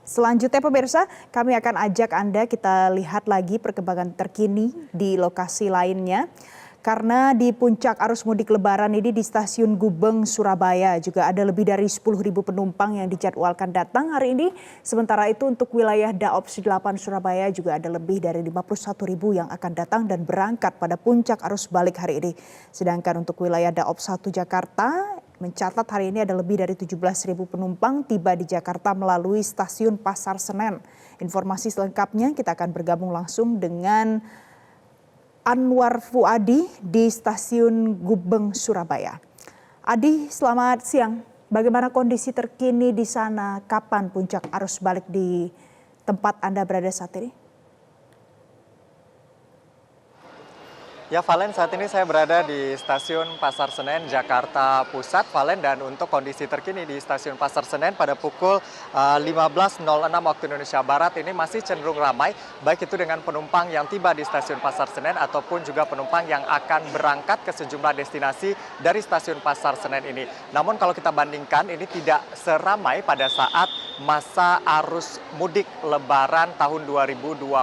Selanjutnya pemirsa, kami akan ajak Anda kita lihat lagi perkembangan terkini di lokasi lainnya. Karena di puncak arus mudik lebaran ini di stasiun Gubeng, Surabaya juga ada lebih dari 10.000 penumpang yang dijadwalkan datang hari ini. Sementara itu untuk wilayah Daops 8 Surabaya juga ada lebih dari 51.000 yang akan datang dan berangkat pada puncak arus balik hari ini. Sedangkan untuk wilayah Daops 1 Jakarta mencatat hari ini ada lebih dari 17.000 penumpang tiba di Jakarta melalui stasiun Pasar Senen. Informasi selengkapnya kita akan bergabung langsung dengan Anwar Fuadi di stasiun Gubeng, Surabaya. Adi, selamat siang. Bagaimana kondisi terkini di sana? Kapan puncak arus balik di tempat Anda berada saat ini? Ya Valen, saat ini saya berada di stasiun Pasar Senen, Jakarta Pusat. Valen, dan untuk kondisi terkini di stasiun Pasar Senen pada pukul 15.06 waktu Indonesia Barat ini masih cenderung ramai, baik itu dengan penumpang yang tiba di stasiun Pasar Senen ataupun juga penumpang yang akan berangkat ke sejumlah destinasi dari stasiun Pasar Senen ini. Namun kalau kita bandingkan, ini tidak seramai pada saat masa arus mudik lebaran tahun 2024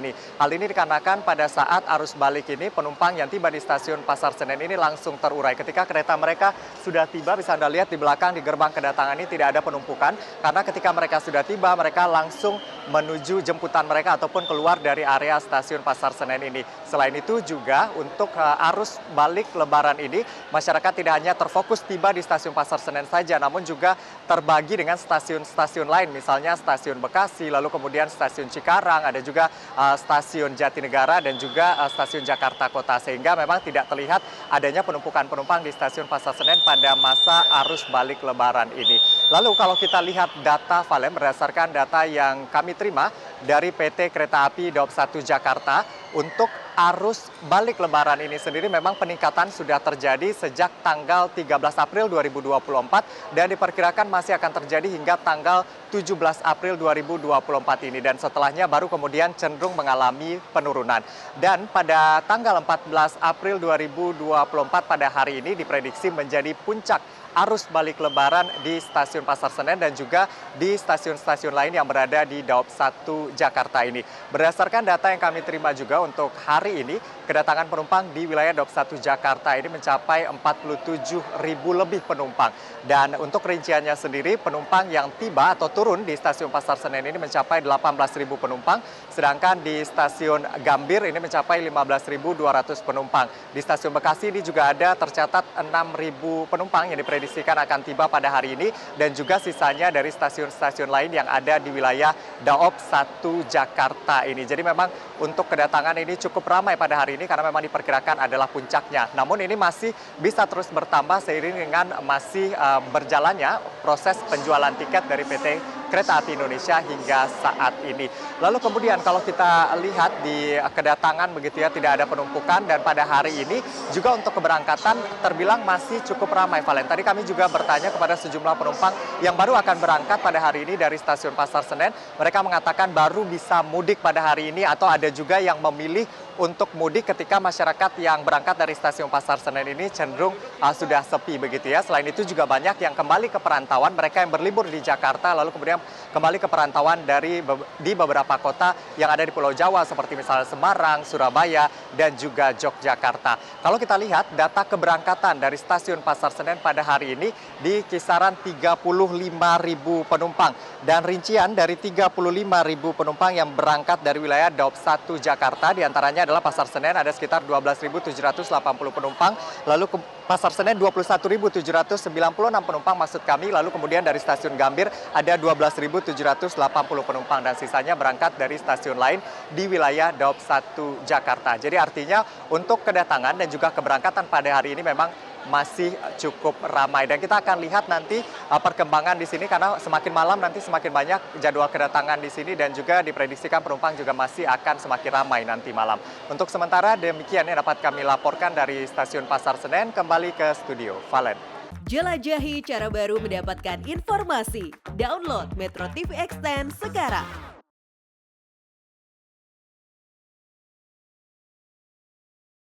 ini. Hal ini dikarenakan pada saat arus balik ini penumpang yang tiba di stasiun Pasar Senen ini langsung terurai. Ketika kereta mereka sudah tiba, bisa Anda lihat di belakang di gerbang kedatangan ini tidak ada penumpukan, karena ketika mereka sudah tiba mereka langsung menuju jemputan mereka ataupun keluar dari area stasiun Pasar Senen ini. Selain itu juga untuk arus balik lebaran ini, masyarakat tidak hanya terfokus tiba di stasiun Pasar Senen saja, namun juga terbagi dengan stasiun-stasiun lain, misalnya stasiun Bekasi, lalu kemudian stasiun Cikarang, ada juga stasiun Jatinegara dan juga stasiun Jakarta Kota, sehingga memang tidak terlihat adanya penumpukan penumpang di stasiun Pasar Senen pada masa arus balik lebaran ini. Lalu kalau kita lihat data Valen, berdasarkan data yang kami terima dari PT Kereta Api Daops 1 Jakarta, untuk arus balik lebaran ini sendiri memang peningkatan sudah terjadi sejak tanggal 13 April 2024 dan diperkirakan masih akan terjadi hingga tanggal 17 April 2024 ini, dan setelahnya baru kemudian cenderung mengalami penurunan. Dan pada tanggal 14 April 2024 pada hari ini diprediksi menjadi puncak arus balik lebaran di stasiun Pasar Senen dan juga di stasiun-stasiun lain yang berada di Daops 1 Jakarta ini. Berdasarkan data yang kami terima juga untuk hari ini, kedatangan penumpang di wilayah Daops 1 Jakarta ini mencapai 47.000 lebih penumpang. Dan untuk rinciannya sendiri, penumpang yang tiba atau turun di stasiun Pasar Senen ini mencapai 18.000 penumpang, sedangkan di stasiun Gambir ini mencapai 15.200 penumpang. Di stasiun Bekasi ini juga ada tercatat 6.000 penumpang yang diprediksi akan tiba pada hari ini, dan juga sisanya dari stasiun-stasiun lain yang ada di wilayah Daops 1 Jakarta ini. Jadi memang untuk kedatangan ini cukup ramai pada hari ini karena memang diperkirakan adalah puncaknya. Namun ini masih bisa terus bertambah seiring dengan masih berjalannya proses penjualan tiket dari PT Kereta Api Indonesia hingga saat ini. Lalu kemudian kalau kita lihat di kedatangan begitu ya, tidak ada penumpukan, dan pada hari ini juga untuk keberangkatan terbilang masih cukup ramai Valen. Tadi kami juga bertanya kepada sejumlah penumpang yang baru akan berangkat pada hari ini dari stasiun Pasar Senen. Mereka mengatakan baru bisa mudik pada hari ini, atau ada juga yang memilih untuk mudik ketika masyarakat yang berangkat dari stasiun Pasar Senen ini cenderung sudah sepi begitu ya. Selain itu juga banyak yang kembali ke perantauan, mereka yang berlibur di Jakarta lalu kemudian kembali ke perantauan di beberapa kota yang ada di Pulau Jawa seperti misalnya Semarang, Surabaya, dan juga Yogyakarta. Kalau kita lihat data keberangkatan dari stasiun Pasar Senen pada hari ini di kisaran 35.000 penumpang, dan rincian dari 35.000 penumpang yang berangkat dari wilayah Daops 1 Jakarta diantaranya adalah Pasar Senen ada sekitar 12.780 penumpang, lalu ke Pasar Senen 21.796 penumpang maksud kami, lalu kemudian dari stasiun Gambir ada 12.780 penumpang, dan sisanya berangkat dari stasiun lain di wilayah Daops 1 Jakarta. Jadi artinya untuk kedatangan dan juga keberangkatan pada hari ini memang masih cukup ramai, dan kita akan lihat nanti perkembangan di sini karena semakin malam nanti semakin banyak jadwal kedatangan di sini, dan juga diprediksikan penumpang juga masih akan semakin ramai nanti malam. Untuk sementara demikian yang dapat kami laporkan dari stasiun Pasar Senen. Kembali ke studio, Valen. Jelajahi cara baru mendapatkan informasi. Download Metro TV Extend sekarang.